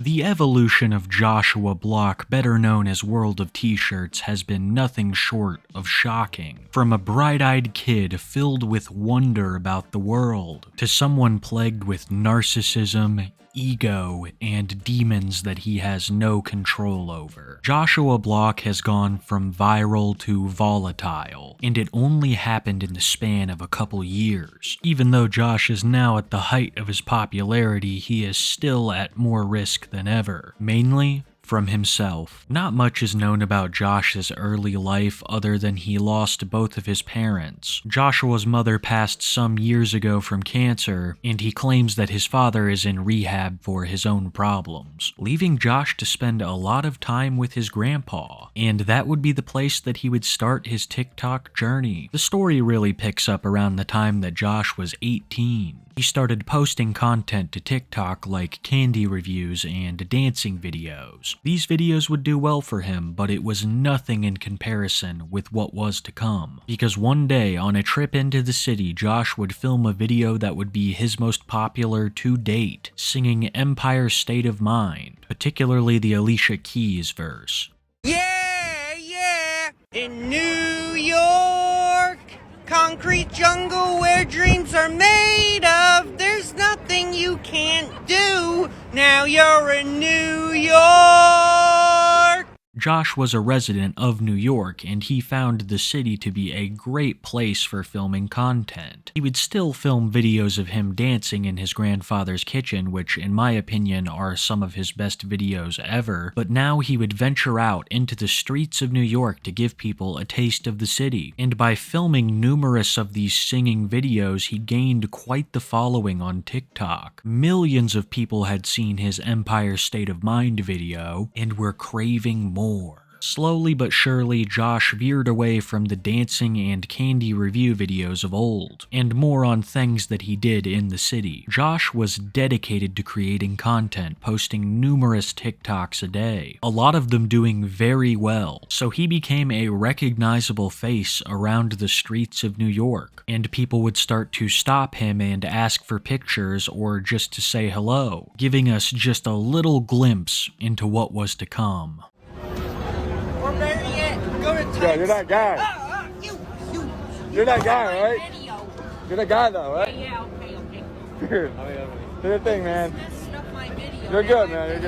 The evolution of Joshua Block, better known as World of T-Shirts, has been nothing short of shocking. From a bright-eyed kid filled with wonder about the world, to someone plagued with narcissism, ego, and demons that he has no control over. Joshua Block has gone from viral to volatile, and it only happened in the span of a couple years. Even though Josh is now at the height of his popularity, he is still at more risk than ever, mainly from himself. Not much is known about Josh's early life other than he lost both of his parents. Joshua's mother passed some years ago from cancer, and he claims that his father is in rehab for his own problems, leaving Josh to spend a lot of time with his grandpa, and that would be the place that he would start his TikTok journey. The story really picks up around the time that Josh was 18. He started posting content to TikTok like candy reviews and dancing videos. These videos would do well for him, but it was nothing in comparison with what was to come. Because one day, on a trip into the city, Josh would film a video that would be his most popular to date, singing Empire State of Mind, particularly the Alicia Keys verse. Yeah, yeah, in New York, concrete jungle where dreams are made of. There's nothing you can't do. Now you're in New York. Josh was a resident of New York, and he found the city to be a great place for filming content. He would still film videos of him dancing in his grandfather's kitchen, which in my opinion are some of his best videos ever, but now he would venture out into the streets of New York to give people a taste of the city. And by filming numerous of these singing videos, he gained quite the following on TikTok. Millions of people had seen his Empire State of Mind video and were craving more. Slowly but surely, Josh veered away from the dancing and candy review videos of old, and more on things that he did in the city. Josh was dedicated to creating content, posting numerous TikToks a day, a lot of them doing very well, so he became a recognizable face around the streets of New York, and people would start to stop him and ask for pictures or just to say hello, giving us just a little glimpse into what was to come. Or better yet, go to Yeah, you're that guy. You're that guy, right? You're that guy, though, right? Yeah, okay. Dude, do your thing, man. Messing up my video. You're good, man. You're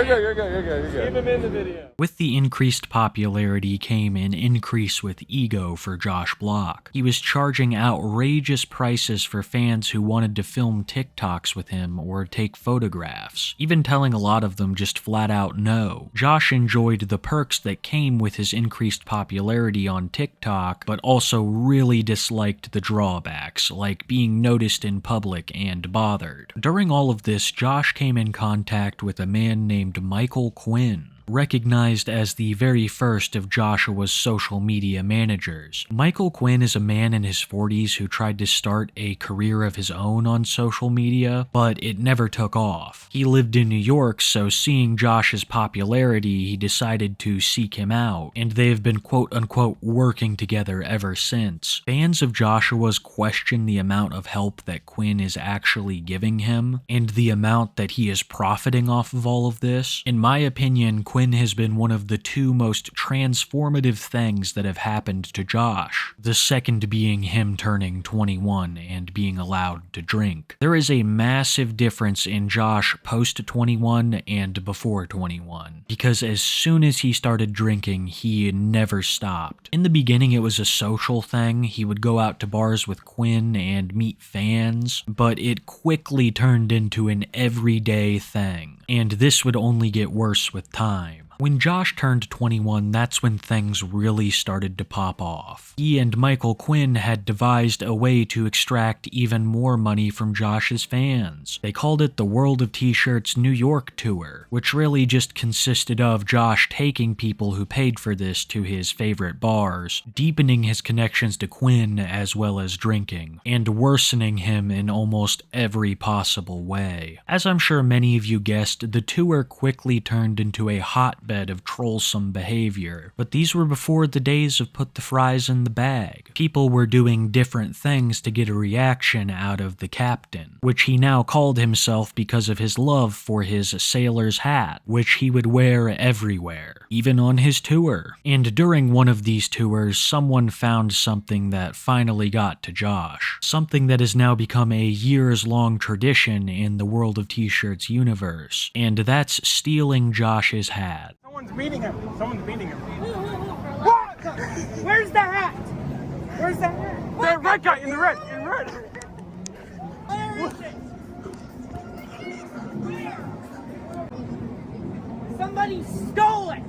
good. You're good. Keep him in the video. With the increased popularity came an increase with ego for Josh Block. He was charging outrageous prices for fans who wanted to film TikToks with him or take photographs, even telling a lot of them just flat out no. Josh enjoyed the perks that came with his increased popularity on TikTok, but also really disliked the drawbacks, like being noticed in public and bothered. During all of this, Josh came in contact with a man named Michael Quinn, recognized as the very first of Joshua's social media managers. Michael Quinn is a man in his 40s who tried to start a career of his own on social media, but it never took off. He lived in New York, so seeing Josh's popularity, he decided to seek him out, and they have been quote-unquote working together ever since. Fans of Joshua's question the amount of help that Quinn is actually giving him, and the amount that he is profiting off of all of this. In my opinion, Quinn has been one of the two most transformative things that have happened to Josh, the second being him turning 21 and being allowed to drink. There is a massive difference in Josh post-21 and before 21, because as soon as he started drinking, he never stopped. In the beginning, it was a social thing. He would go out to bars with Quinn and meet fans, but it quickly turned into an everyday thing, and this would only get worse with time. When Josh turned 21, that's when things really started to pop off. He and Michael Quinn had devised a way to extract even more money from Josh's fans. They called it the World of T-Shirts New York Tour, which really just consisted of Josh taking people who paid for this to his favorite bars, deepening his connections to Quinn as well as drinking, and worsening him in almost every possible way. As I'm sure many of you guessed, the tour quickly turned into a hotbed hotbed of trollsome behavior. But these were before the days of put the fries in the bag. People were doing different things to get a reaction out of the captain, which he now called himself because of his love for his sailor's hat, which he would wear everywhere, even on his tour. And during one of these tours, someone found something that finally got to Josh. Something that has now become a years-long tradition in the World of T-Shirts universe, and that's stealing Josh's hat. Someone's beating him. Someone's beating him. What? Where's the hat? Where's the hat? The red guy in the red. In red. Where is it? Where? Somebody stole it!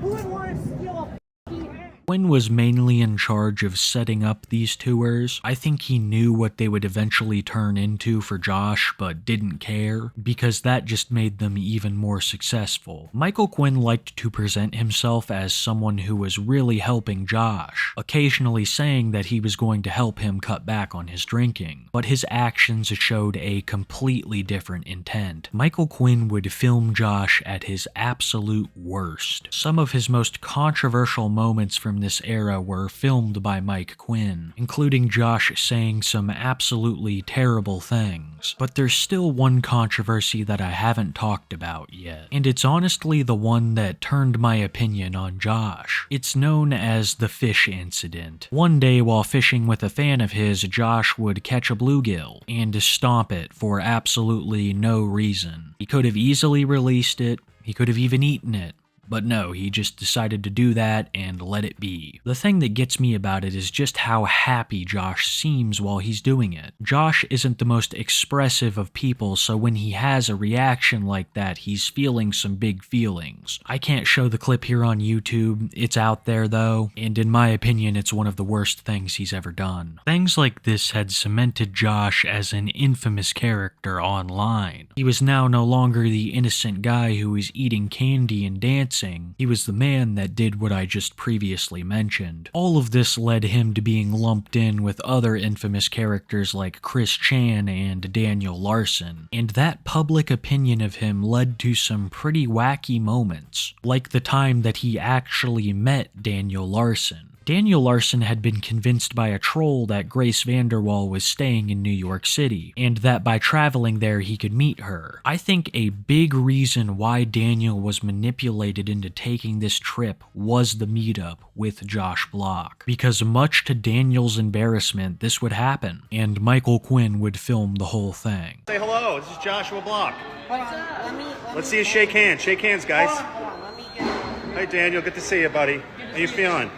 Who would want to steal a f***ing hat? Quinn was mainly in charge of setting up these tours. I think he knew what they would eventually turn into for Josh, but didn't care, because that just made them even more successful. Michael Quinn liked to present himself as someone who was really helping Josh, occasionally saying that he was going to help him cut back on his drinking, but his actions showed a completely different intent. Michael Quinn would film Josh at his absolute worst. Some of his most controversial moments from this era were filmed by Mike Quinn, including Josh saying some absolutely terrible things. But there's still one controversy that I haven't talked about yet, and it's honestly the one that turned my opinion on Josh. It's known as the fish incident. One day while fishing with a fan of his, Josh would catch a bluegill and stomp it for absolutely no reason. He could have easily released it, he could have even eaten it. But no, he just decided to do that and let it be. The thing that gets me about it is just how happy Josh seems while he's doing it. Josh isn't the most expressive of people, so when he has a reaction like that, he's feeling some big feelings. I can't show the clip here on YouTube, it's out there though, and in my opinion, it's one of the worst things he's ever done. Things like this had cemented Josh as an infamous character online. He was now no longer the innocent guy who was eating candy and dancing. He was the man that did what I just previously mentioned. All of this led him to being lumped in with other infamous characters like Chris Chan and Daniel Larson, and that public opinion of him led to some pretty wacky moments, like the time that he actually met Daniel Larson. Daniel Larson had been convinced by a troll that Grace Vanderwall was staying in New York City, and that by traveling there he could meet her. I think a big reason why Daniel was manipulated into taking this trip was the meetup with Josh Block, because much to Daniel's embarrassment, this would happen, and Michael Quinn would film the whole thing. Say hello, this is Joshua Block. What's up? Let's see you shake hands. Shake hands, guys. Hold on, let me get it. Hi, Daniel. Good to see you, buddy. How you feeling?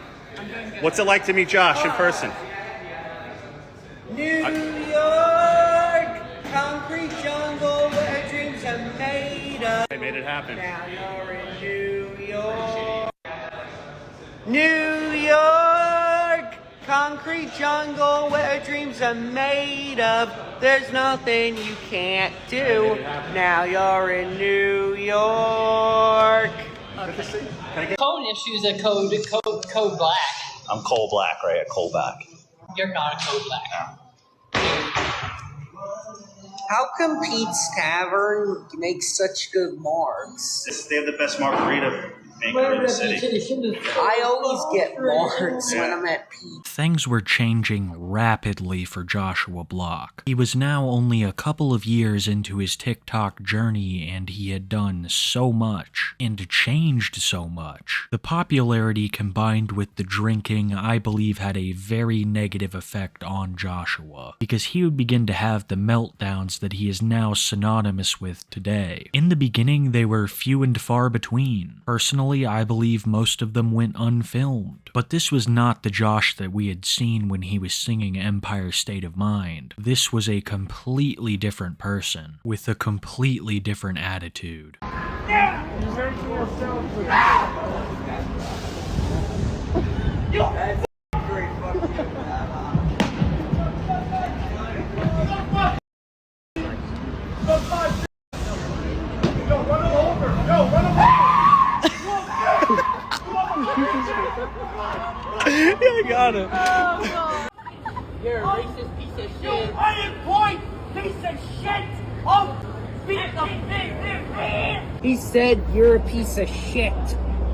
What's it like to meet Josh in person? New York, concrete jungle where dreams are made of. I made it happen. Now you're in New York. New York, concrete jungle where dreams are made of. There's nothing you can't do. Now you're in New York. Code issues are code black. I'm Cole Black, right? Cole Black. You're not a code black. How come Pete's Tavern makes such good marks? They have the best margarita maker in the city. I always get marks when I'm at Pete's. Things were changing rapidly for Joshua Block. He was now only a couple of years into his TikTok journey, and he had done so much, and changed so much. The popularity combined with the drinking, I believe, had a very negative effect on Joshua, because he would begin to have the meltdowns that he is now synonymous with today. In the beginning, they were few and far between. Personally, I believe most of them went unfilmed, but this was not the Josh that we had seen when he was singing Empire State of Mind. This was a completely different person, with a completely different attitude. Yeah, I got it. You're a racist piece of shit. Unemployed piece of shit! Oh, piece of shit! He said, "You're a piece of shit."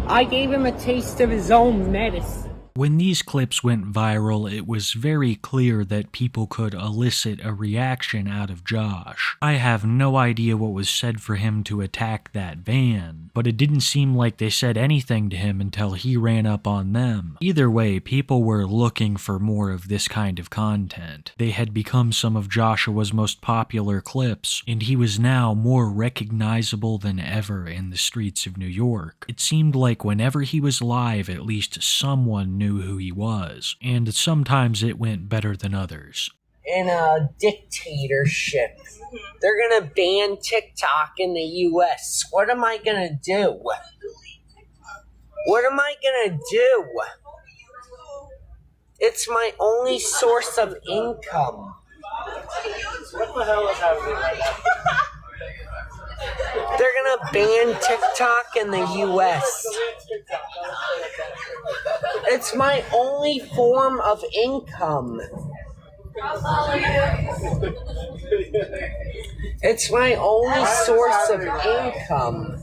I gave him a taste of his own medicine. When these clips went viral, it was very clear that people could elicit a reaction out of Josh. I have no idea what was said for him to attack that van, but it didn't seem like they said anything to him until he ran up on them. Either way, people were looking for more of this kind of content. They had become some of Joshua's most popular clips, and he was now more recognizable than ever in the streets of New York. It seemed like whenever he was live, at least someone knew who he was, and sometimes it went better than others. In a dictatorship, they're gonna ban TikTok in the US. What am I gonna do? What am I gonna do? It's my only source of income. What the hell is happening right now? They're gonna ban TikTok in the US. It's my only form of income. It's my only source of income.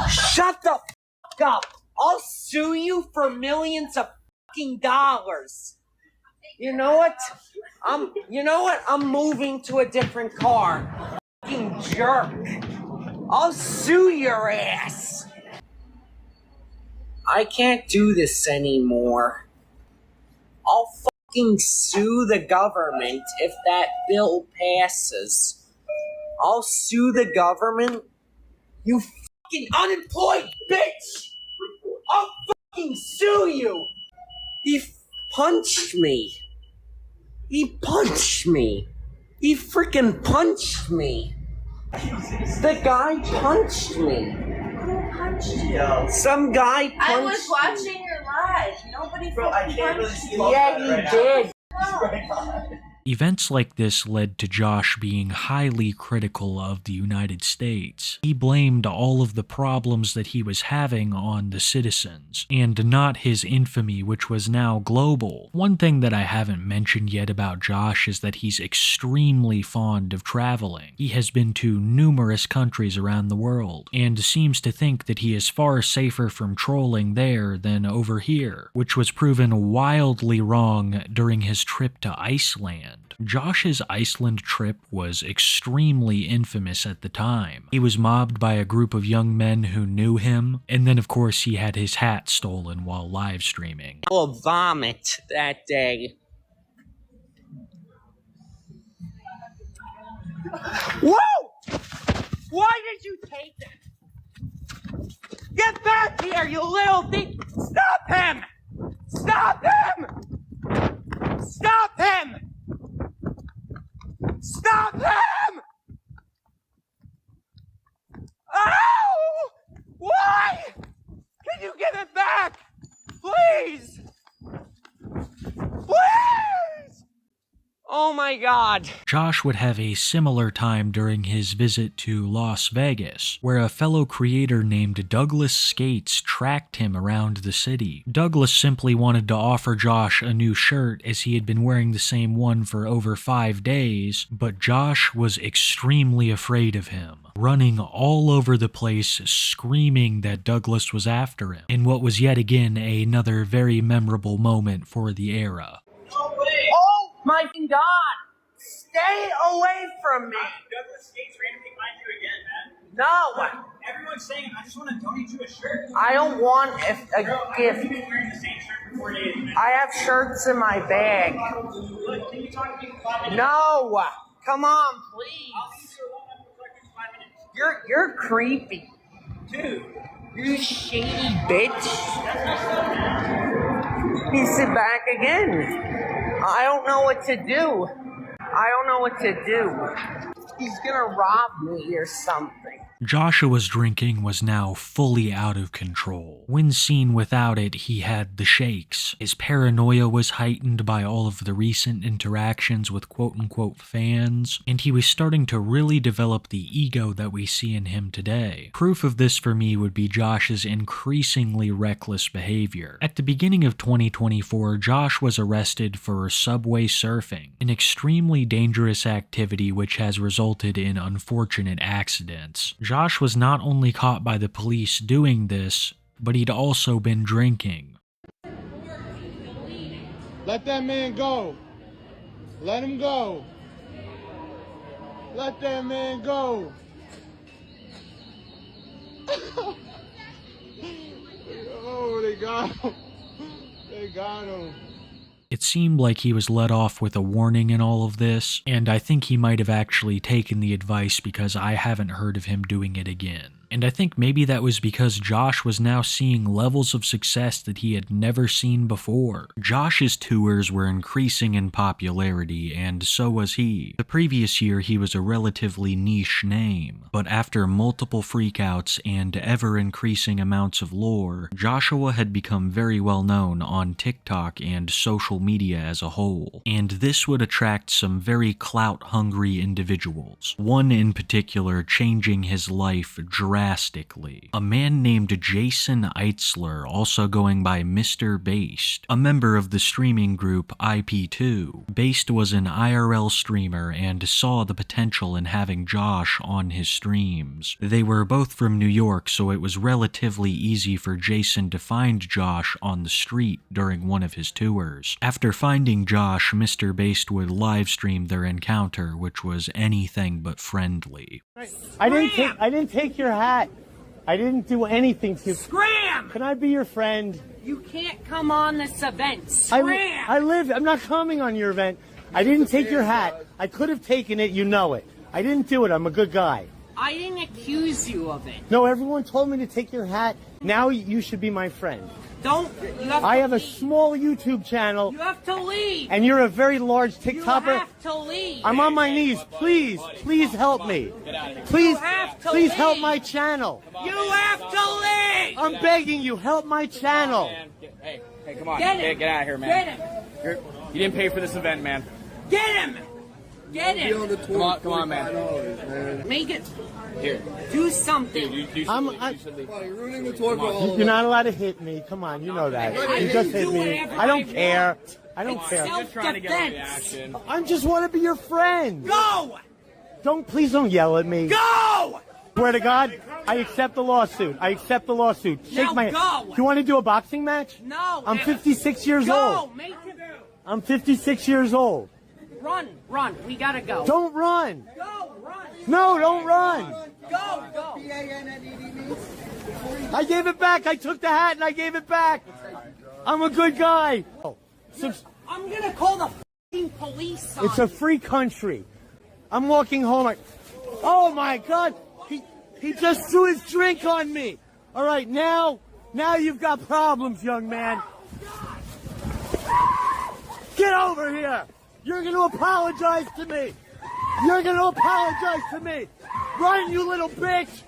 Shut the fuck up! I'll sue you for millions of fucking dollars. You know what? I'm moving to a different car. Fucking jerk. I'll sue your ass. I can't do this anymore. I'll fucking sue the government if that bill passes. I'll sue the government. You fucking unemployed bitch! I'll fucking sue you! He punched me. He punched me. He freaking punched me. The guy punched me. Who punched you? Some guy punched me. I was watching your live. Nobody fucking punched you. Yeah, he did. Events like this led to Josh being highly critical of the United States. He blamed all of the problems that he was having on the citizens, and not his infamy, which was now global. One thing that I haven't mentioned yet about Josh is that he's extremely fond of traveling. He has been to numerous countries around the world, and seems to think that he is far safer from trolling there than over here, which was proven wildly wrong during his trip to Iceland. Josh's Iceland trip was extremely infamous at the time. He was mobbed by a group of young men who knew him, and then of course he had his hat stolen while live streaming. I will vomit that day. Whoa! Why did you take that? Get back here, you little thing! Stop him! Stop him! Stop him! Stop him! Ow! Why? Can you give it back? Please! Please! Oh my God. Josh would have a similar time during his visit to Las Vegas, where a fellow creator named Douglas Skates tracked him around the city. Douglas simply wanted to offer Josh a new shirt as he had been wearing the same one for over 5 days, but Josh was extremely afraid of him, running all over the place screaming that Douglas was after him, in what was yet again another very memorable moment for the era. Oh my God! Stay away from me! Douglas Skates randomly find you again, man. No! Everyone's saying, I just want to donate you a shirt. I don't want a gift. You've been wearing the same shirt for 4 days, man. I have shirts in my bag. Look, can you talk to me for 5 minutes? No! Come on, please. I'll leave you alone after talking for 5 minutes. You're creepy. Dude. You shady bitch. He sit back again. I don't know what to do. I don't know what to do. He's gonna rob me or something. Joshua's drinking was now fully out of control. When seen without it, he had the shakes. His paranoia was heightened by all of the recent interactions with quote-unquote fans, and he was starting to really develop the ego that we see in him today. Proof of this for me would be Josh's increasingly reckless behavior. At the beginning of 2024, Josh was arrested for subway surfing, an extremely dangerous activity which has resulted in unfortunate accidents. Josh was not only caught by the police doing this, but he'd also been drinking. Let that man go. Let him go. Let that man go. Oh, they got him. They got him. It seemed like he was let off with a warning in all of this, and I think he might have actually taken the advice because I haven't heard of him doing it again. And I think maybe that was because Josh was now seeing levels of success that he had never seen before. Josh's tours were increasing in popularity, and so was he. The previous year he was a relatively niche name, but after multiple freakouts and ever-increasing amounts of lore, Joshua had become very well known on TikTok and social media as a whole. And this would attract some very clout-hungry individuals, one in particular changing his life drastically. A man named Jason Eitzler, also going by Mr. Based, a member of the streaming group IP2. Based was an IRL streamer and saw the potential in having Josh on his streams. They were both from New York, so it was relatively easy for Jason to find Josh on the street during one of his tours. After finding Josh, Mr. Based would livestream their encounter, which was anything but friendly. I didn't take your hat. I didn't do anything to you. Scram! Can I be your friend? You can't come on this event. Scram! I'm not coming on your event. I didn't take your hat. I could have taken it, you know it. I didn't do it. I'm a good guy. I didn't accuse you of it. No, everyone told me to take your hat. Now you should be my friend. I have a small YouTube channel. You have to leave. And you're a very large TikToker. You have to leave. I'm on my knees. Please help me. Please help my channel. You have to leave. I'm begging you, help my channel. Hey, come on. Get him. Get out of here, man. Get him. You didn't pay for this event, man. Get him. Get him. Come on, man. Make it. Here. Do something. You're ruining the tour for all of us. You're not allowed to hit me. Come on, you know that. You just hit me. I don't care. I don't care. I'm just trying to get a reaction. I just want to be your friend. Go. Please don't yell at me. Go. Swear to God, I accept the lawsuit. Shake my hand. Go. Do you want to do a boxing match? No. I'm 56 years Go. old. Make it. I'm 56 years old. Run. We gotta go. Don't run. Go. Run. No, don't run. Go. I gave it back. I took the hat and I gave it back. I'm a good guy. I'm gonna call the f***ing police on It's a free country. I'm walking home. Oh my God. He just threw his drink on me. All right, now you've got problems, young man. Get over here. You're going to apologize to me. Run, you little bitch.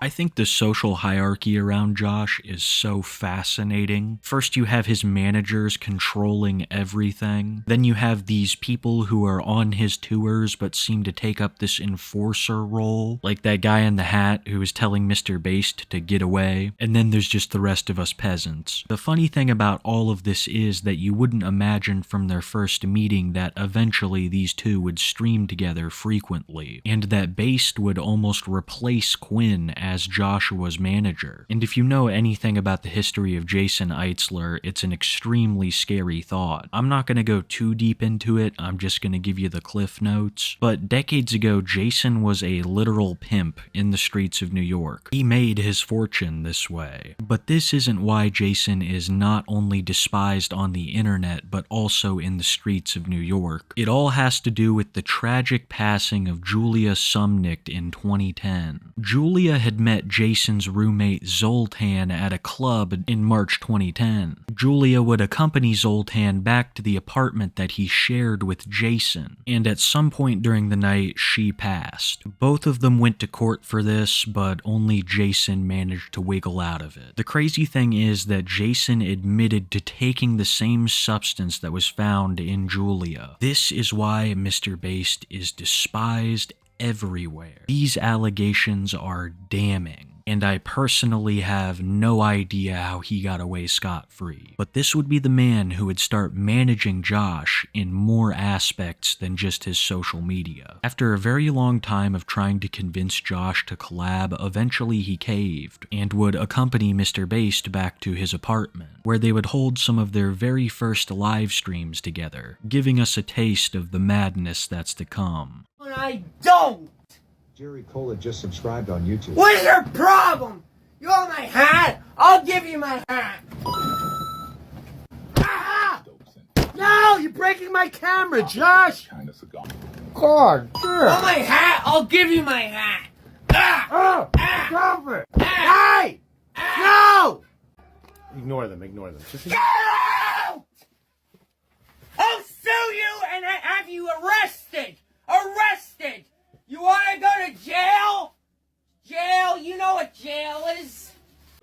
I think the social hierarchy around Josh is so fascinating. First, you have his managers controlling everything. Then you have these people who are on his tours but seem to take up this enforcer role, like that guy in the hat who was telling Mr. Based to get away. And then there's just the rest of us peasants. The funny thing about all of this is that you wouldn't imagine from their first meeting that eventually these two would stream together frequently, and that Based would almost replace Quinn as Joshua's manager. And if you know anything about the history of Jason Eitzler, it's an extremely scary thought. I'm not going to go too deep into it, I'm just going to give you the cliff notes. But decades ago, Jason was a literal pimp in the streets of New York. He made his fortune this way. But this isn't why Jason is not only despised on the internet, but also in the streets of New York. It all has to do with the tragic passing of Julia Sumnicht in 2010. 2010. Julia had met Jason's roommate Zoltan at a club in March 2010. Julia would accompany Zoltan back to the apartment that he shared with Jason, and at some point during the night, she passed. Both of them went to court for this, but only Jason managed to wiggle out of it. The crazy thing is that Jason admitted to taking the same substance that was found in Julia. This is why Mr. Based is despised everywhere. These allegations are damning, and I personally have no idea how he got away scot-free. But this would be the man who would start managing Josh in more aspects than just his social media. After a very long time of trying to convince Josh to collab, eventually he caved, and would accompany Mr. Based back to his apartment, where they would hold some of their very first live streams together, giving us a taste of the madness that's to come. I don't! Jerry Cola just subscribed on YouTube. What is your problem? You want my hat? I'll give you my hat. Ah! No, you're breaking my camera, Josh. God, Want my hat? I'll give you my hat. Oh, stop it. Hey! No! Ignore them. Just Get out! I'll sue you and have you arrested. Arrested! You want to go to jail? Jail? You know what jail is?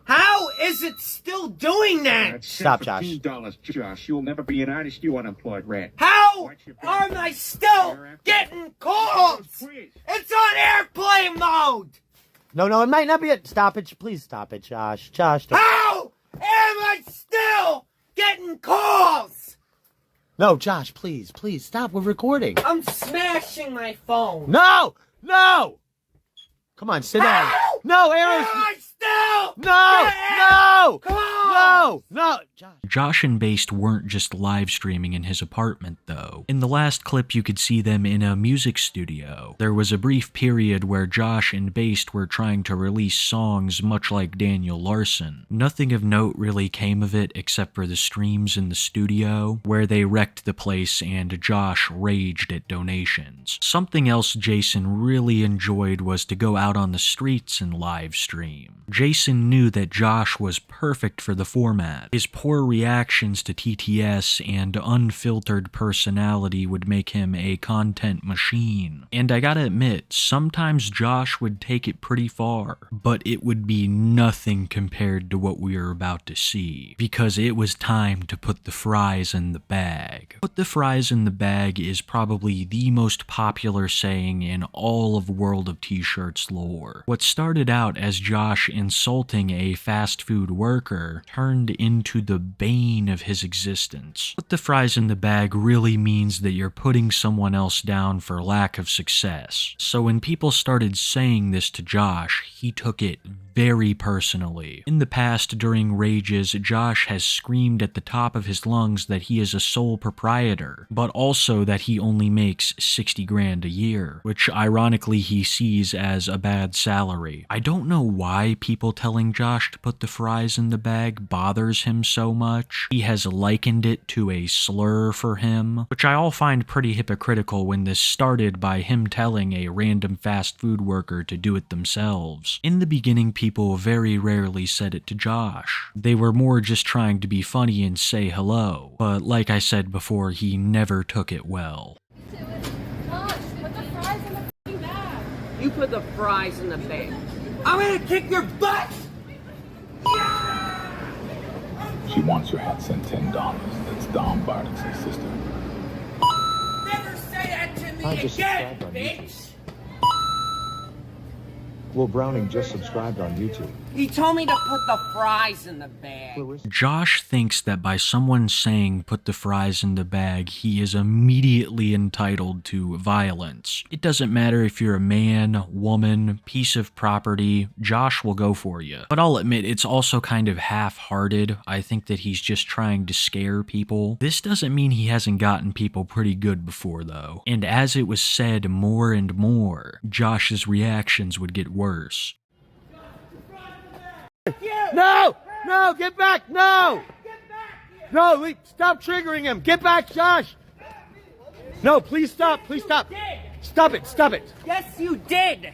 How is it still doing that? Stop, Josh. $15, Josh. You'll never be an artist, you unemployed rat. How am I still getting calls? It's on airplane mode! No, it might not be it. Stop it. Please stop it, Josh. Josh. How am I still getting calls? No, Josh, please stop. We're recording. I'm smashing my phone. No! Come on, sit down. No, Aaron. No! Come on! No! Josh and Based weren't just live streaming in his apartment, though. In the last clip, you could see them in a music studio. There was a brief period where Josh and Based were trying to release songs much like Daniel Larson. Nothing of note really came of it except for the streams in the studio, where they wrecked the place and Josh raged at donations. Something else Jason really enjoyed was to go out on the streets and live stream. Jason knew that Josh was perfect for the format. His poor reactions to TTS and unfiltered personality would make him a content machine. And I gotta admit, sometimes Josh would take it pretty far, but it would be nothing compared to what we are about to see, because it was time to put the fries in the bag. Put the fries in the bag is probably the most popular saying in all of World of T-Shirts lore. What started out as Josh insulting a fast food worker turned into the bane of his existence. Put the fries in the bag really means that you're putting someone else down for lack of success. So when people started saying this to Josh, he took it very personally. In the past, during rages, Josh has screamed at the top of his lungs that he is a sole proprietor, but also that he only makes 60 grand a year, which ironically he sees as a bad salary. I don't know why people telling Josh to put the fries in the bag bothers him so much. He has likened it to a slur for him, which I all find pretty hypocritical when this started by him telling a random fast food worker to do it themselves. In the beginning, people very rarely said it to Josh. They were more just trying to be funny and say hello, but like I said before, he never took it well. You put the fries in the bag. I'm gonna kick your butt! She wants your hat sent $10. That's Don Bardick's sister. Never say that to me again, bitch! Will Browning just subscribed on YouTube. He told me to put the fries in the bag. Josh thinks that by someone saying put the fries in the bag, he is immediately entitled to violence. It doesn't matter if you're a man, woman, piece of property, Josh will go for you. But I'll admit, it's also kind of half-hearted. I think that he's just trying to scare people. This doesn't mean he hasn't gotten people pretty good before, though. And as it was said more and more, Josh's reactions would get worse. No! Get back! No! Stop triggering him! Get back, Josh! No, please stop! Stop it! Yes, you did!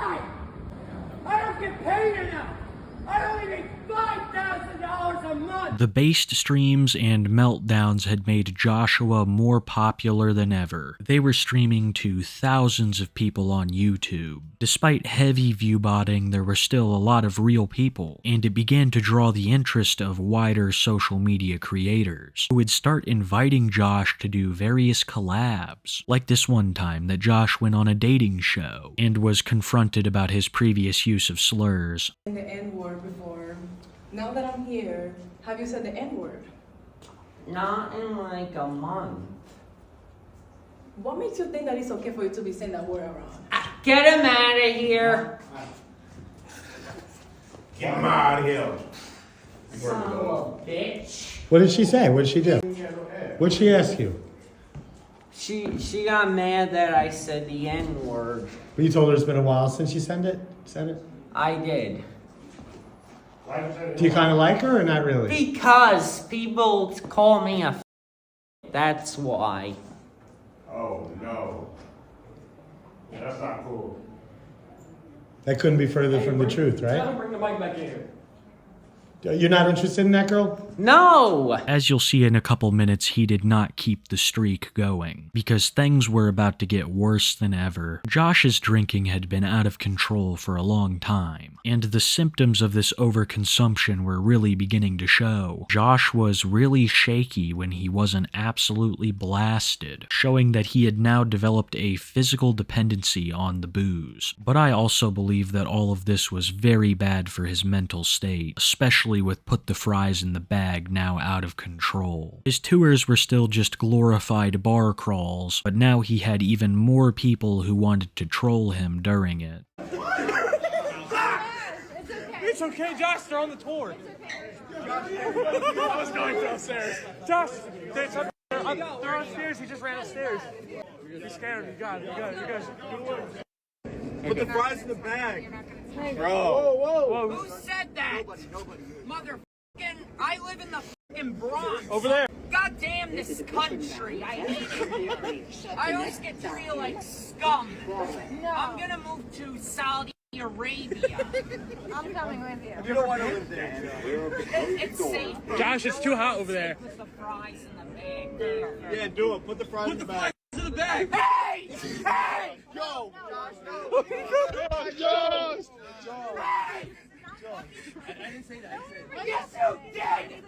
Why? I don't get paid enough. I only make $5,000 a month. The based streams and meltdowns had made Joshua more popular than ever. They were streaming to thousands of people on YouTube. Despite heavy viewbotting, there were still a lot of real people, and it began to draw the interest of wider social media creators, who would start inviting Josh to do various collabs, like this one time that Josh went on a dating show and was confronted about his previous use of slurs. The N-word before. Now that I'm here, have you said the N-word? Not in like a month. What makes you think that it's okay for you to be saying that word around? Get him out of here. Get him out of here. Son of a bitch. What did she say? What did she do? What'd she ask you? She got mad that I said the N-word. But you told her it's been a while since you said it? I did. Do you kind of like her or not really? Because people call me a that's why. Oh, no. Yeah, that's not cool. That couldn't be further from the truth, right? Bring the mic back in here. You're not interested in that girl? No! As you'll see in a couple minutes, he did not keep the streak going, because things were about to get worse than ever. Josh's drinking had been out of control for a long time, and the symptoms of this overconsumption were really beginning to show. Josh was really shaky when he wasn't absolutely blasted, showing that he had now developed a physical dependency on the booze. But I also believe that all of this was very bad for his mental state, especially with Put the Fries in the Bag now out of control. His tours were still just glorified bar crawls, but now he had even more people who wanted to troll him during it. It's okay, Josh. They're on the tour. I was going downstairs. Josh, they're upstairs. He just ran upstairs. He's scared. You got it. You guys. Good work. Put the fries in the bag. Bro. Whoa. Who said that? Motherfucking, I live in the fucking Bronx. Over there. God damn this country. I hate it. I always get treated like scum. I'm gonna move to Saudi Arabia. I'm coming with you. You don't want to live there. It's safe. Josh, it's too hot over there. Put the fries in the bag there. Yeah, do it. Put the fries in the bag. To the bag. Hey! Hey! Yo! Josh, no! Josh! Hey! I didn't say that. Yes, you did!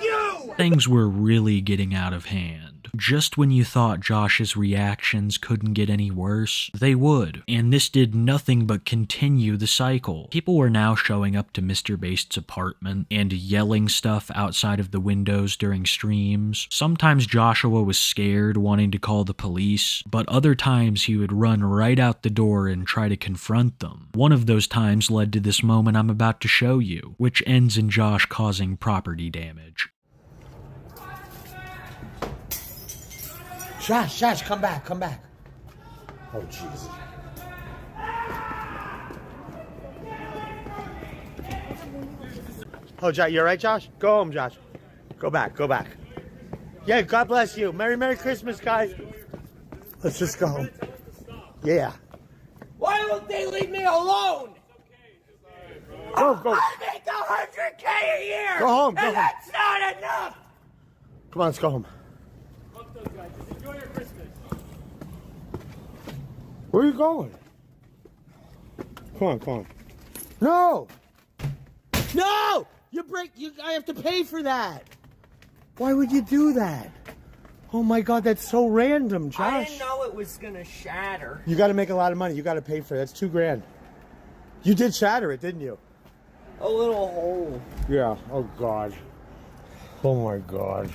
You! Things were really getting out of hand. Just when you thought Josh's reactions couldn't get any worse, they would, and this did nothing but continue the cycle. People were now showing up to Mr. Bast's apartment and yelling stuff outside of the windows during streams. Sometimes Joshua was scared, wanting to call the police, but other times he would run right out the door and try to confront them. One of those times led to this moment I'm about to show you, which ends in Josh causing property damage. Josh, come back. Oh, jeez. Oh, Josh, you all right, Josh? Go home, Josh. Go back. Yeah, God bless you. Merry Christmas, guys. Let's just go home. Yeah. Why won't they leave me alone? Go. I make $100K a year! Go home. And that's not enough! Come on, let's go home. Enjoy your Christmas. Where are you going? Come on. No! I have to pay for that. Why would you do that? Oh my God, that's so random, Josh. I didn't know it was gonna shatter. You got to make a lot of money. You got to pay for it. That's $2,000. You did shatter it, didn't you? A little hole. Yeah. Oh God. Oh my God.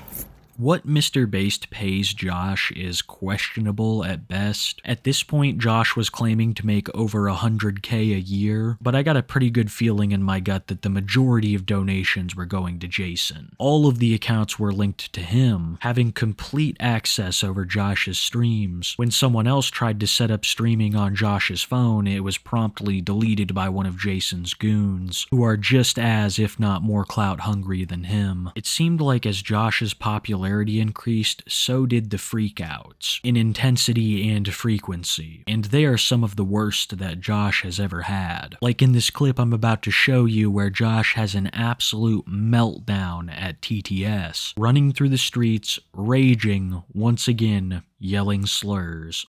What Mr. Baste pays Josh is questionable at best. At this point, Josh was claiming to make over $100K a year, but I got a pretty good feeling in my gut that the majority of donations were going to Jason. All of the accounts were linked to him, having complete access over Josh's streams. When someone else tried to set up streaming on Josh's phone, it was promptly deleted by one of Jason's goons, who are just as, if not more clout hungry than him. It seemed like as Josh's popularity popularity increased, so did the freakouts, in intensity and frequency, and they are some of the worst that Josh has ever had. Like in this clip I'm about to show you where Josh has an absolute meltdown at TTS, running through the streets, raging, once again, yelling slurs.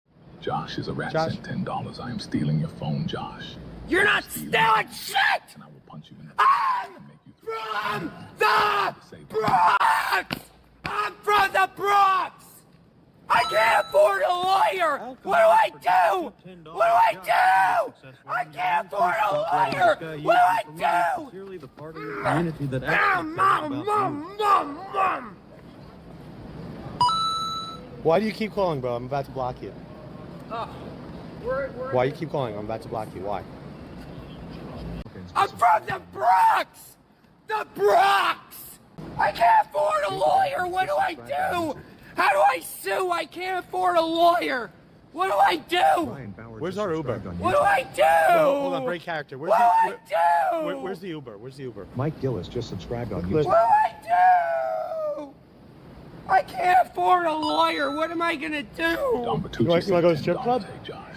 Josh is a rat said $10. I am stealing your phone, Josh. You're not stealing shit! And I will punch you in the I'm from the Bronx! I'm from the Bronx! I can't afford a lawyer! What do I do? What do I do? I can't afford a lawyer! What do I do? Mom! Why do you keep calling, bro? I'm about to block you. Why you keep calling? I'm about to block you. Why? I'm from the Bronx! The Bronx! I can't afford a lawyer! What do I do? How do I sue? I can't afford a lawyer! What do I do? Where's our Uber? What do I do? Hold on, break character. What do I do? Where's the Uber? Where's the Uber? Mike Gillis just subscribed on What YouTube. do I do? I can't afford a lawyer. What am I gonna do? You want to go to the strip club? Josh.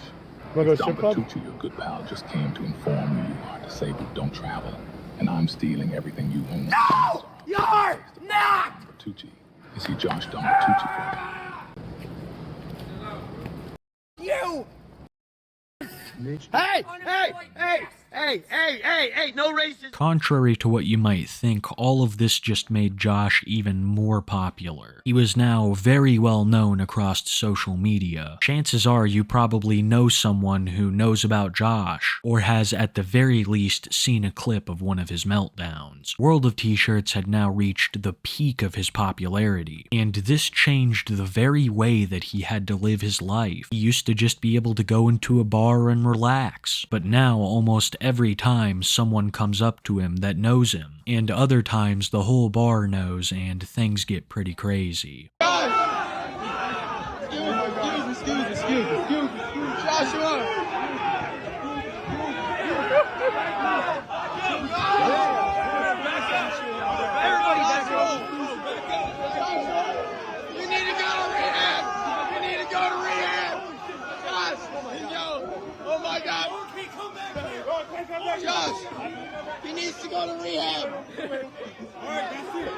You want to go to the strip club? Tucci, your good pal, just came to inform you you are disabled, don't travel, and I'm stealing everything you own. No! You're not! Tucci. Is he Josh Tucci? You! Hey! No racism! Contrary to what you might think, all of this just made Josh even more popular. He was now very well known across social media. Chances are you probably know someone who knows about Josh, or has at the very least seen a clip of one of his meltdowns. World of T-Shirts had now reached the peak of his popularity, and this changed the very way that he had to live his life. He used to just be able to go into a bar and relax, but now almost every time someone comes up to him that knows him, and other times the whole bar knows and things get pretty crazy. Excuse. Joshua! Everybody back home! You need to go to rehab! You need to go to rehab! Josh! Yo! Oh my God! Josh! He needs to go to rehab!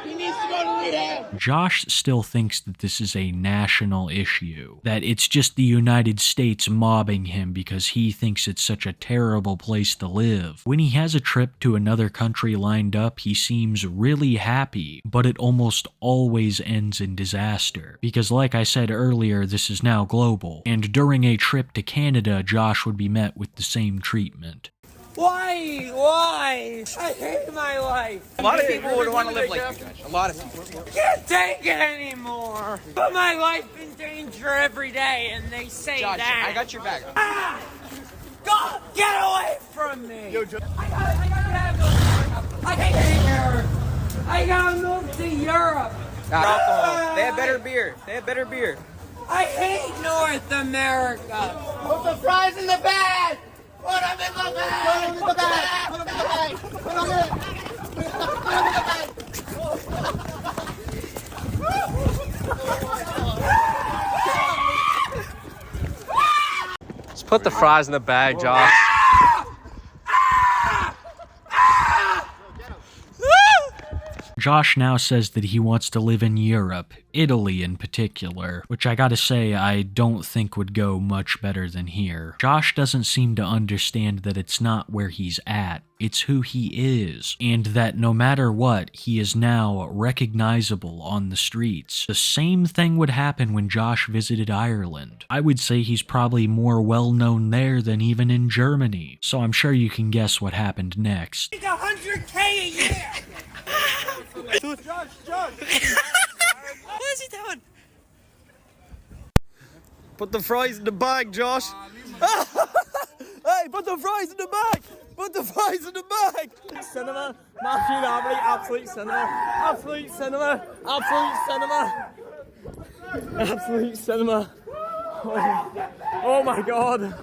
He needs to go to rehab! Josh still thinks that this is a national issue, that it's just the United States mobbing him because he thinks it's such a terrible place to live. When he has a trip to another country lined up, he seems really happy, but it almost always ends in disaster. Because like I said earlier, this is now global, and during a trip to Canada, Josh would be met with the same treatment. Why? I hate my life. A lot of people would want to live like you, Josh. A lot of people. Can't take it anymore. Put my life in danger every day, and they say Josh, that. I got your back. Go, get away from me. I hate here. I gotta move to Europe. Alcohol. They have better beer. They have better beer. I hate North America. Put the fries in the bag. Put them in the bag! Put them in the bag! Put them in the bag! Put them in the bag! Just put the fries in the bag, Josh. Josh now says that he wants to live in Europe, Italy in particular, which I gotta say I don't think would go much better than here. Josh doesn't seem to understand that it's not where he's at, it's who he is, and that no matter what, he is now recognizable on the streets. The same thing would happen when Josh visited Ireland. I would say he's probably more well-known there than even in Germany, so I'm sure you can guess what happened next. It's $100K a year! Josh! What is he doing? Put the fries in the bag, Josh. Hey, put the fries in the bag! Put the fries in the bag! Cinema, Matthew Abbey, absolute cinema. Absolute cinema. Absolute cinema. Absolute cinema. Oh my God.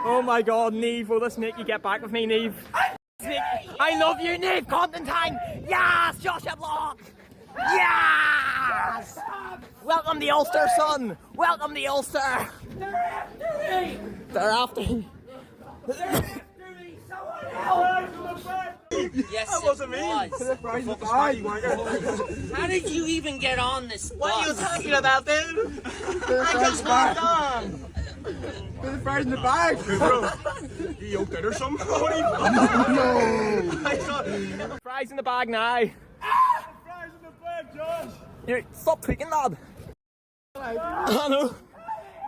Oh my God, Neve, will this make you get back with me, Neve? I love you, Neve Constantine! Yes, Joshua Block! Yes! Welcome to Ulster, son! Welcome to Ulster! They're after me! They're after me! They're after me! Someone help! Yes, that wasn't me. How did you even get on this bus? What are you talking about, dude? I just walked on. There's the fries in the bag. Hey, bro. You okay or something? What are you No! Fries in the bag now. Fries in the bag, Josh. Here, stop tweaking, lad. I know.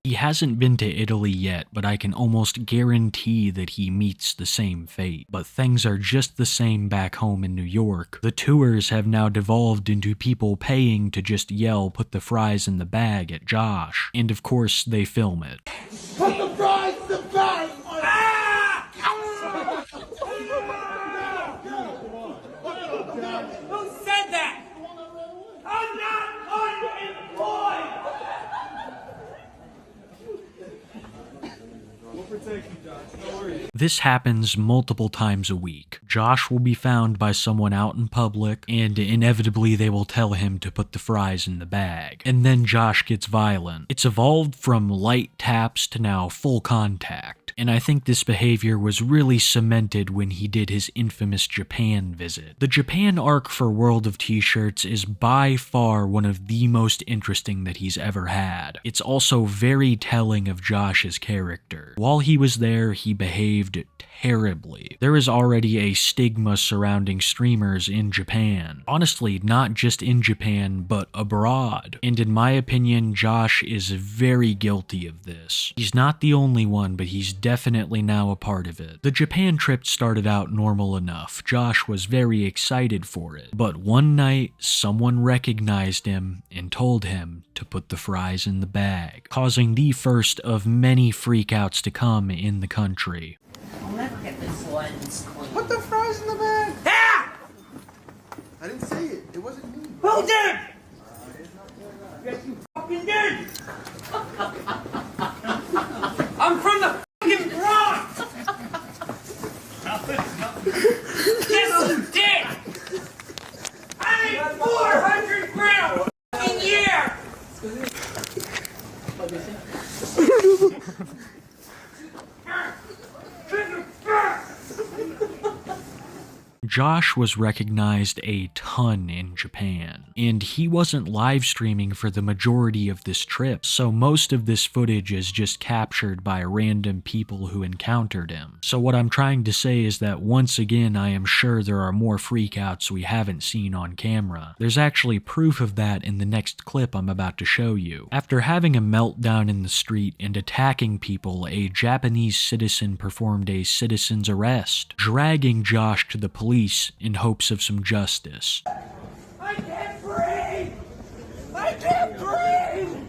He hasn't been to Italy yet, but I can almost guarantee that he meets the same fate. But things are just the same back home in New York. The tours have now devolved into people paying to just yell, "Put the fries in the bag" at Josh. And of course, they film it. Put the fries in the bag! Who said that? I'm not unemployed! This happens multiple times a week. Josh will be found by someone out in public, and inevitably they will tell him to put the fries in the bag. And then Josh gets violent. It's evolved from light taps to now full contact. And I think this behavior was really cemented when he did his infamous Japan visit. The Japan arc for World of T-Shirts is by far one of the most interesting that he's ever had. It's also very telling of Josh's character. While he was there, he behaved terribly. There is already a stigma surrounding streamers in Japan. Honestly, not just in Japan, but abroad. And in my opinion, Josh is very guilty of this. He's not the only one, but he's definitely now a part of it. The Japan trip started out normal enough. Josh was very excited for it. But one night, someone recognized him and told him to put the fries in the bag, causing the first of many freakouts to come in the country. I'll never get this lens clean. Put the fries in the bag. Ah! I didn't say it. It wasn't me. Who did? Yes, you fucking did! I'm from the fucking Bronx! Yes, you did! I made 400 grand a year! Josh was recognized a ton in Japan, and he wasn't live streaming for the majority of this trip, so most of this footage is just captured by random people who encountered him. So what I'm trying to say is that once again, I am sure there are more freakouts we haven't seen on camera. There's actually proof of that in the next clip I'm about to show you. After having a meltdown in the street and attacking people, a Japanese citizen performed a citizen's arrest, dragging Josh to the police in hopes of some justice. I can't breathe! I can't breathe!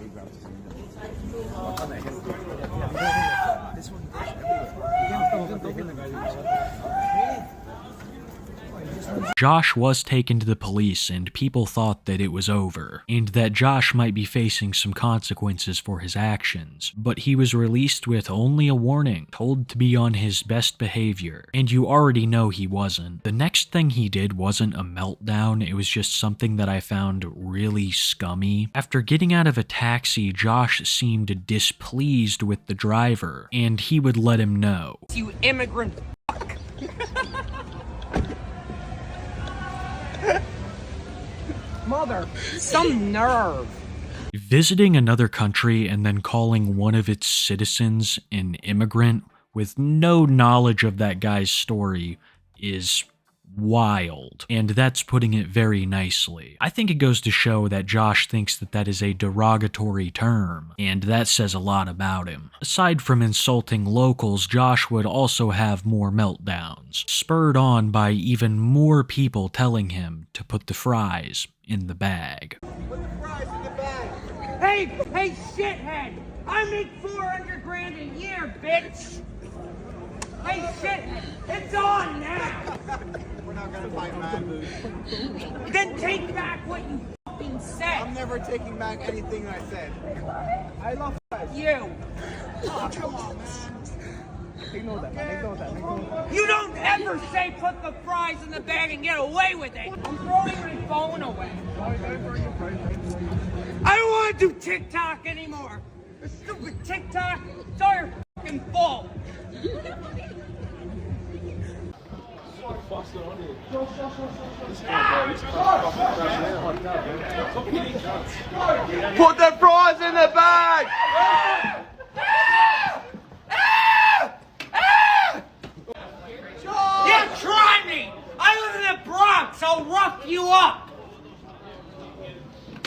Josh was taken to the police, and people thought that it was over, and that Josh might be facing some consequences for his actions, but he was released with only a warning, told to be on his best behavior, and you already know he wasn't. The next thing he did wasn't a meltdown, it was just something that I found really scummy. After getting out of a taxi, Josh seemed displeased with the driver, and he would let him know. You immigrant fuck! Mother, some nerve. Visiting another country and then calling one of its citizens an immigrant with no knowledge of that guy's story is wild, and that's putting it very nicely. I think it goes to show that Josh thinks that that is a derogatory term, and that says a lot about him. Aside from insulting locals, Josh would also have more meltdowns, spurred on by even more people telling him to put the fries in the bag. Put the fries in the bag. Hey, shithead! I make 400 grand a year, bitch! Hey, shithead! It's on now! We're not gonna fight, man. Then take back what you fucking said! I'm never taking back anything I said. I love fries. You! Oh, come on, man. Ignore that, man. Ignore that. Ignore that. You don't ever say put the fries in the bag and get away with it. I'm throwing my phone away. I don't want to do TikTok anymore. The stupid TikTok, it's all your fucking fault. Put the fries in the bag! Yeah, try me! I live in the Bronx, I'll rough you up!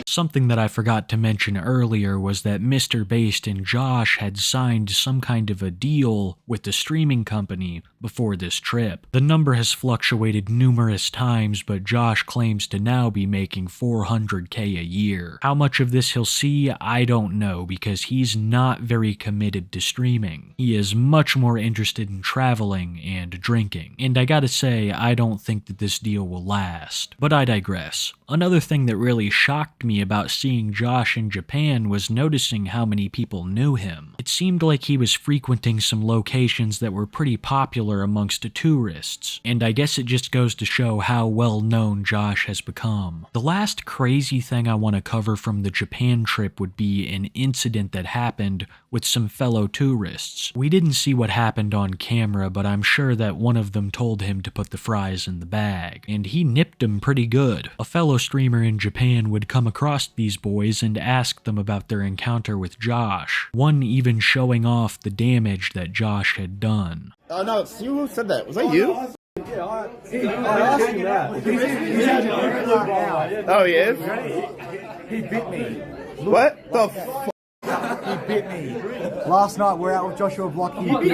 Something that I forgot to mention earlier was that Mr. Based and Josh had signed some kind of a deal with the streaming company before this trip. The number has fluctuated numerous times, but Josh claims to now be making $400K a year. How much of this he'll see, I don't know, because he's not very committed to streaming. He is much more interested in traveling and drinking. And I gotta say, I don't think that this deal will last. But I digress. Another thing that really shocked me about seeing Josh in Japan was noticing how many people knew him. It seemed like he was frequenting some locations that were pretty popular amongst the tourists, and I guess it just goes to show how well known Josh has become. The last crazy thing I want to cover from the Japan trip would be an incident that happened with some fellow tourists. We didn't see what happened on camera, but I'm sure that one of them told him to put the fries in the bag, and he nipped them pretty good. A fellow streamer in Japan would come across these boys and ask them about their encounter with Josh, one even showing off the damage that Josh had done. Oh no, it's you who said that. Was that you? Yeah, I asked you that. Oh, he is? He bit me. What the f***? He bit me. Last night we're out with Joshua Block. He bit me.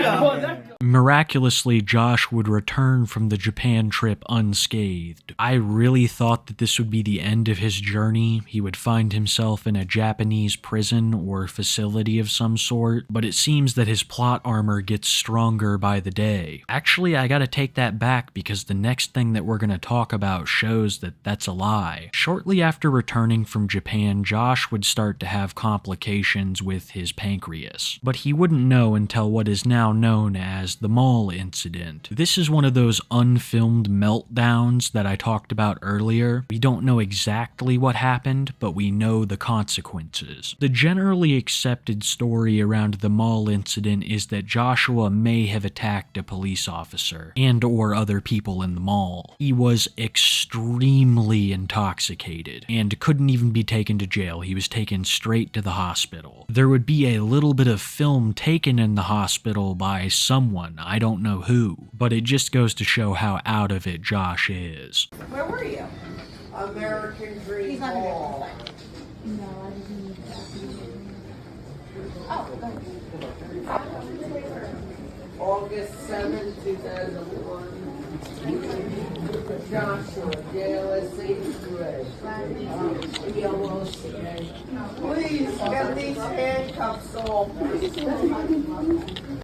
Miraculously, Josh would return from the Japan trip unscathed. I really thought that this would be the end of his journey. He would find himself in a Japanese prison or facility of some sort, but it seems that his plot armor gets stronger by the day. Actually, I gotta take that back because the next thing that we're gonna talk about shows that that's a lie. Shortly after returning from Japan, Josh would start to have complications with his pancreas, but he wouldn't know until what is now known as the mall incident. This is one of those unfilmed meltdowns that I talked about earlier. We don't know exactly what happened, but we know the consequences. The generally accepted story around the mall incident is that Joshua may have attacked a police officer and or other people in the mall. He was extremely intoxicated and couldn't even be taken to jail. He was taken straight to the hospital. There would be a little bit of film taken in the hospital by someone, I don't know who, but it just goes to show how out of it Josh is. Where were you? American Dream He's not Hall. here. No, I didn't need that. Oh, go ahead. August 7, 2001. Joshua, JLS 83. Please get these handcuffs off.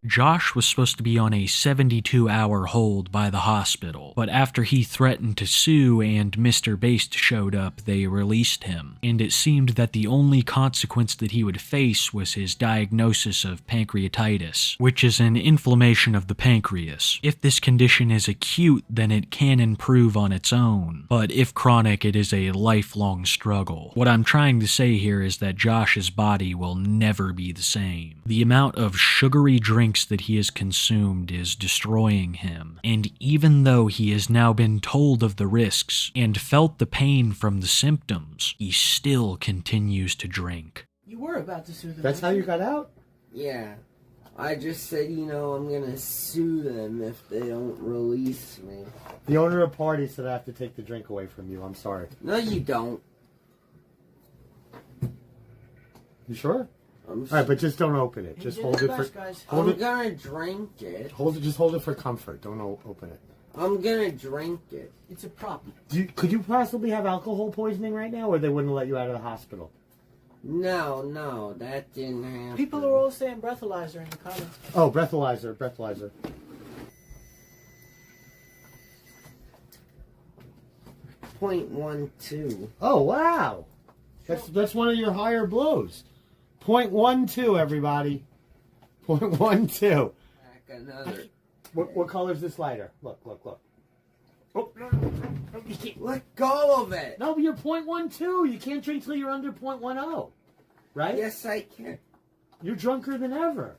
Josh was supposed to be on a 72-hour hold by the hospital, but after he threatened to sue and Mr. Based showed up, they released him, and it seemed that the only consequence that he would face was his diagnosis of pancreatitis, which is an inflammation of the pancreas. If this condition is acute, then it can improve on its own, but if chronic, it is a lifelong struggle. What I'm trying to say here is that Josh's body will never be the same. The amount of sugary drinks that he has consumed is destroying him, and even though he has now been told of the risks and felt the pain from the symptoms, he still continues to drink. You were about to sue them. That's how you got out? Yeah. I just said, I'm gonna sue them if they don't release me. The owner of the party said I have to take the drink away from you. I'm sorry. No, you don't. You sure? Alright, but just don't open it. Just hold it for... I'm gonna drink it. Just hold it for comfort. Don't open it. I'm gonna drink it. It's a prop. Could you possibly have alcohol poisoning right now, or they wouldn't let you out of the hospital? No, that didn't happen. People are all saying breathalyzer in the comments. Oh, breathalyzer. 0.12. Oh, wow. That's one of your higher blows. 0.12, everybody. 0.12. another. What color is this lighter? Look. Oh, no, you can't. Let go of it. No, but you're 0.12. You can't drink till you're under 0.10. Right? Yes, I can. You're drunker than ever.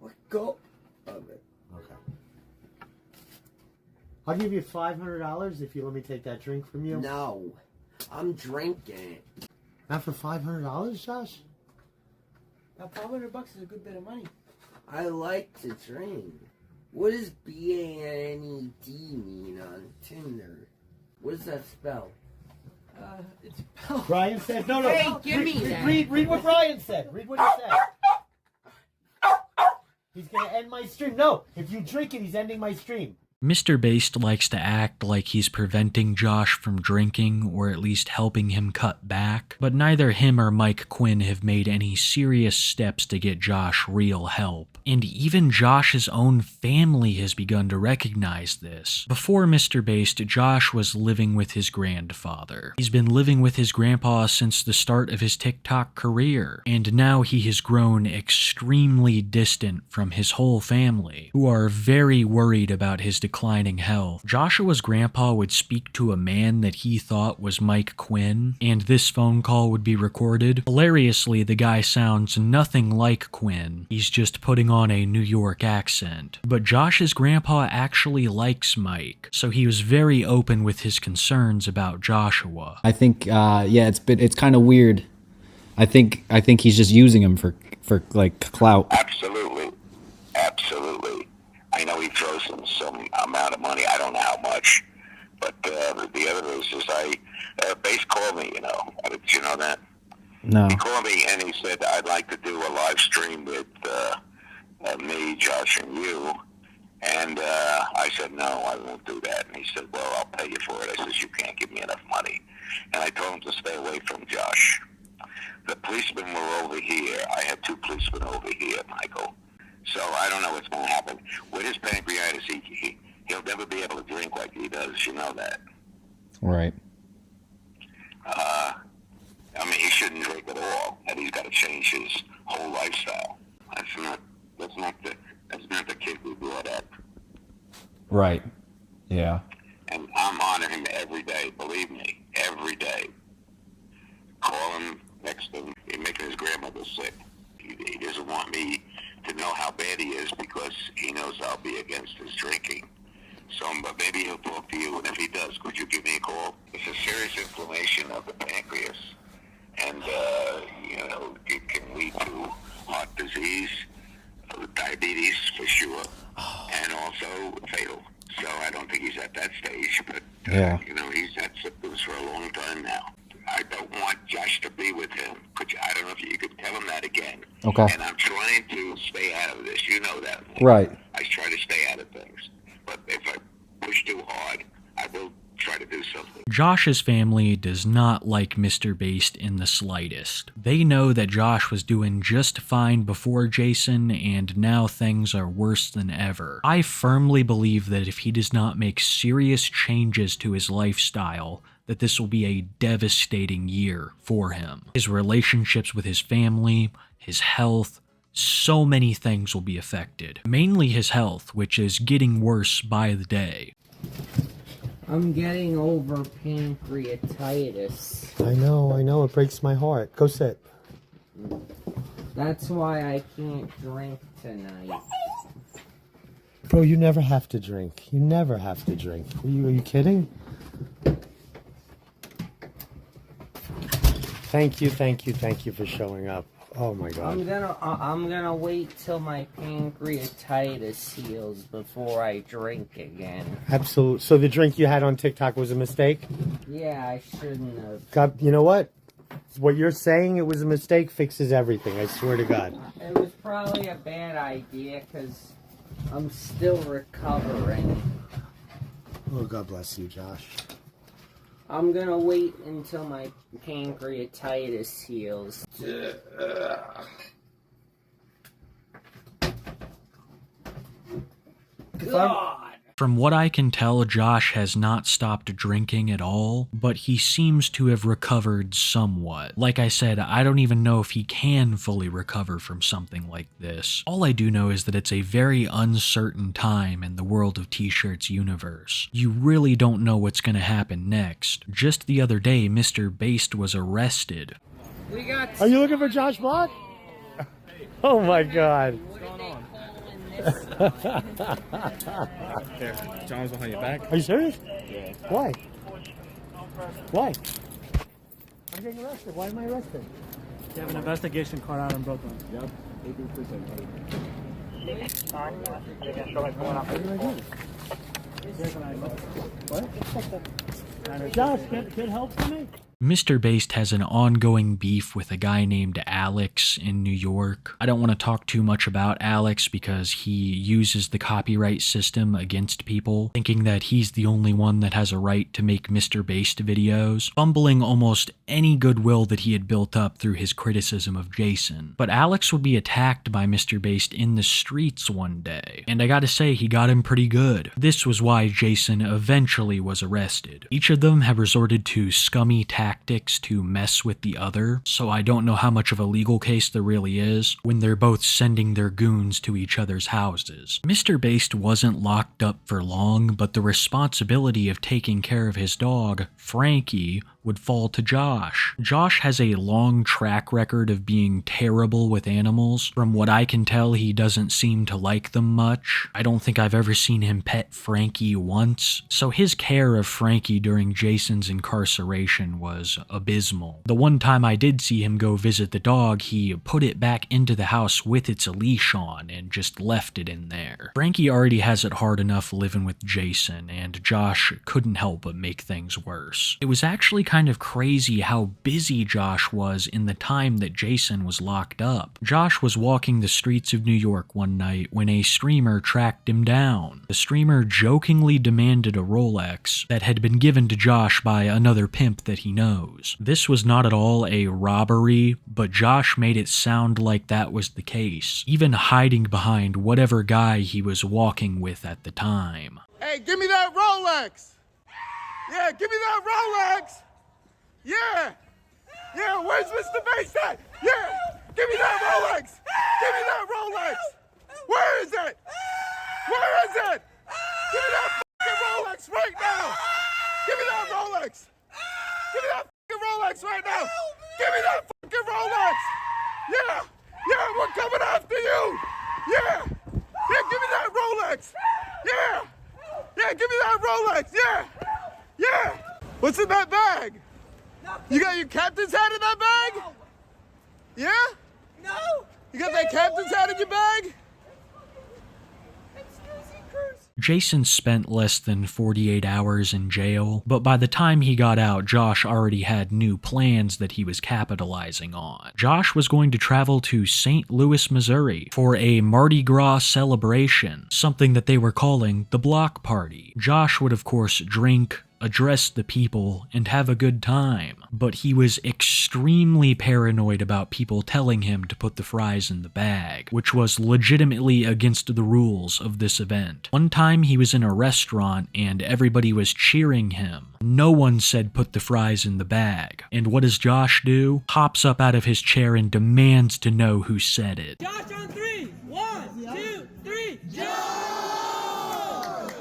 Let go of it. Okay. I'll give you $500 if you let me take that drink from you. No. I'm drinking it. Not for $500, Josh? Now, $500 is a good bit of money. I like to drink. What does BANED mean on Tinder? What does that spell? It's Brian said, no. Hey, give me that. Read what Brian said. Read what he said. He's going to end my stream. No, if you drink it, he's ending my stream. Mr. Based likes to act like he's preventing Josh from drinking, or at least helping him cut back, but neither him or Mike Quinn have made any serious steps to get Josh real help. And even Josh's own family has begun to recognize this. Before Mr. Based, Josh was living with his grandfather. He's been living with his grandpa since the start of his TikTok career, and now he has grown extremely distant from his whole family, who are very worried about his declining health. Joshua's grandpa would speak to a man that he thought was Mike Quinn, and this phone call would be recorded. Hilariously, the guy sounds nothing like Quinn. He's just putting on a New York accent. But Josh's grandpa actually likes Mike, so he was very open with his concerns about Joshua. I think, it's kind of weird. I think he's just using him for like clout. Absolutely. I know he throws in some amount of money. I don't know how much, but the other is Base called me. Did you know that? No. He called me and he said, "I'd like to do a live stream with me, Josh, and you." And I said, "No, I won't do that." And he said, "Well, I'll pay you for it." I said, "You can't give me enough money." And I told him to stay away from Josh. The policemen were over here. I had 2 policemen over here, Michael. So I don't know what's going to happen. With his pancreatitis, he'll never be able to drink like he does. You know that. Right. He shouldn't drink at all, and he's got to change his whole lifestyle. That's not the kid we brought up. Right. Yeah. And I'm on him every day, believe me, every day. Call him, text him. He's making his grandmother sick. He doesn't want me to know how bad he is because he knows I'll be against his drinking. So, but maybe he'll talk to you, and if he does, could you give me a call? It's a serious inflammation of the pancreas, and it can lead to heart disease, diabetes for sure, and also fatal. So I don't think he's at that stage, but he's had symptoms for a long time now. I don't want Josh to be with him. I don't know if you could tell him that again. Okay. And I'm trying to stay out of this. You know that. Right. I try to stay out of things. But if I push too hard, I will try to do something. Josh's family does not like Mr. Based in the slightest. They know that Josh was doing just fine before Jason, and now things are worse than ever. I firmly believe that if he does not make serious changes to his lifestyle, that this will be a devastating year for him. His relationships with his family, his health, so many things will be affected. Mainly his health, which is getting worse by the day. I'm getting over pancreatitis. I know, it breaks my heart. Go sit. That's why I can't drink tonight. Bro, you never have to drink. You never have to drink. Are you kidding? Thank you for showing up. Oh my God. I'm gonna wait till my pancreatitis heals before I drink again. Absolutely. So the drink you had on TikTok was a mistake? Yeah, I shouldn't have. God, you know what? What you're saying it was a mistake fixes everything. I swear to God. It was probably a bad idea because I'm still recovering. Oh, God bless you, Josh. I'm gonna wait until my pancreatitis heals. God! From what I can tell, Josh has not stopped drinking at all, but he seems to have recovered somewhat. Like I said, I don't even know if he can fully recover from something like this. All I do know is that it's a very uncertain time in the World of T-Shirts universe. You really don't know what's going to happen next. Just the other day, Mr. Based was arrested. Are you looking for Josh Block? Oh my God. What's going on? There, John's behind your back. Are you serious? Yeah. Why? Why? I'm getting arrested. Why am I arrested? You have an investigation card out in Brooklyn. Yep. What? Josh, get help for me? Mr. Based has an ongoing beef with a guy named Alex in New York. I don't want to talk too much about Alex because he uses the copyright system against people, thinking that he's the only one that has a right to make Mr. Based videos, fumbling almost any goodwill that he had built up through his criticism of Jason. But Alex would be attacked by Mr. Based in the streets one day, and I gotta say, he got him pretty good. This was why Jason eventually was arrested. Each of them have resorted to scummy tactics to mess with the other, so I don't know how much of a legal case there really is when they're both sending their goons to each other's houses. Mr. Based wasn't locked up for long, but the responsibility of taking care of his dog, Frankie, would fall to Josh. Josh has a long track record of being terrible with animals. From what I can tell, he doesn't seem to like them much. I don't think I've ever seen him pet Frankie once, so his care of Frankie during Jason's incarceration was abysmal. The one time I did see him go visit the dog, he put it back into the house with its leash on and just left it in there. Frankie already has it hard enough living with Jason, and Josh couldn't help but make things worse. It was actually kind of crazy how busy Josh was in the time that Jason was locked up. Josh was walking the streets of New York one night when a streamer tracked him down. The streamer jokingly demanded a Rolex that had been given to Josh by another pimp that he knows. This was not at all a robbery, but Josh made it sound like that was the case, even hiding behind whatever guy he was walking with at the time. Hey, give me that Rolex! Yeah, give me that Rolex! Yeah! Yeah, where's Mr. Bass at? Yeah! Give me that Rolex! Give me that Rolex! Where is it? Where is it? Give me that fucking Rolex right now! Give me that Rolex! Give me that fucking Rolex right now! Give me that fucking Rolex! Yeah! Yeah, we're coming after you! Yeah! Yeah, give me that Rolex! Yeah! Yeah, give me that Rolex! Yeah! Yeah! What's in that bag? You got your captain's hat in that bag? No. Yeah? No! You got that captain's hat in your bag? Jason spent less than 48 hours in jail, but by the time he got out, Josh already had new plans that he was capitalizing on. Josh was going to travel to St. Louis, Missouri for a Mardi Gras celebration, something that they were calling the Block Party. Josh would of course drink, address the people, and have a good time, but he was extremely paranoid about people telling him to put the fries in the bag, which was legitimately against the rules of this event. One time he was in a restaurant and everybody was cheering him. No one said put the fries in the bag, and what does Josh do? Hops up out of his chair and demands to know who said it. Josh on 3! 1, 2, 3, Josh!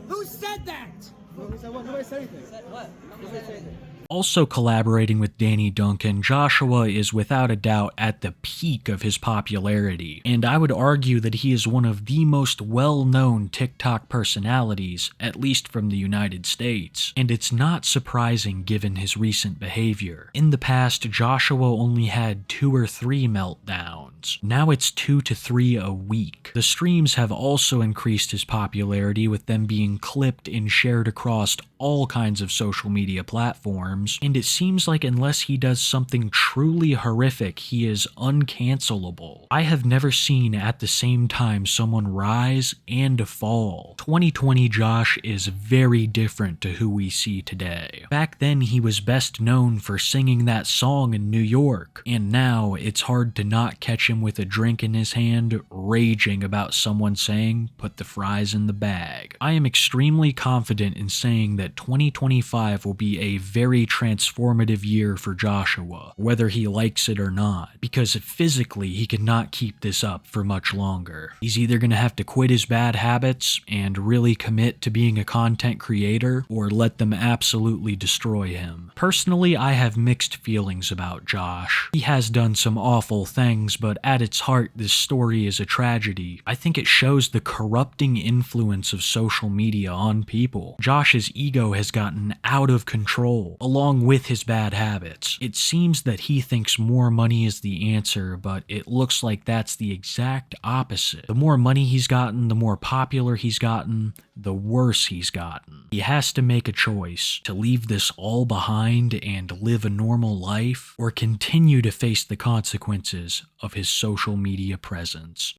Who said that? Nobody said anything. What? Nobody said anything. Also collaborating with Danny Duncan, Joshua is without a doubt at the peak of his popularity, and I would argue that he is one of the most well-known TikTok personalities, at least from the United States, and it's not surprising given his recent behavior. In the past, Joshua only had 2 or 3 meltdowns. Now it's 2 to 3 a week. The streams have also increased his popularity, with them being clipped and shared across all kinds of social media platforms, and it seems like unless he does something truly horrific, he is uncancelable. I have never seen at the same time someone rise and fall. 2020 Josh is very different to who we see today. Back then, he was best known for singing that song in New York, and now it's hard to not catch him with a drink in his hand, raging about someone saying, "Put the fries in the bag." I am extremely confident in saying that 2025 will be a very transformative year for Joshua, whether he likes it or not, because physically he cannot keep this up for much longer. He's either going to have to quit his bad habits and really commit to being a content creator, or let them absolutely destroy him. Personally, I have mixed feelings about Josh. He has done some awful things, but at its heart, this story is a tragedy. I think it shows the corrupting influence of social media on people. Josh's ego has gotten out of control, along with his bad habits. It seems that he thinks more money is the answer, but it looks like that's the exact opposite. The more money he's gotten, the more popular he's gotten, the worse he's gotten. He has to make a choice to leave this all behind and live a normal life, or continue to face the consequences of his social media presence.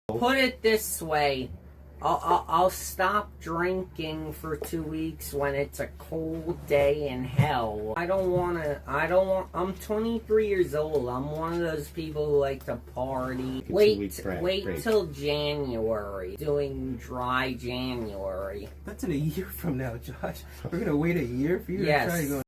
Put it this way, I'll stop drinking for 2 weeks when it's a cold day in hell. I'm 23 years old. I'm one of those people who like to party. Wait till January, doing dry January. That's in a year from now, Josh. We're gonna wait a year for you to try to go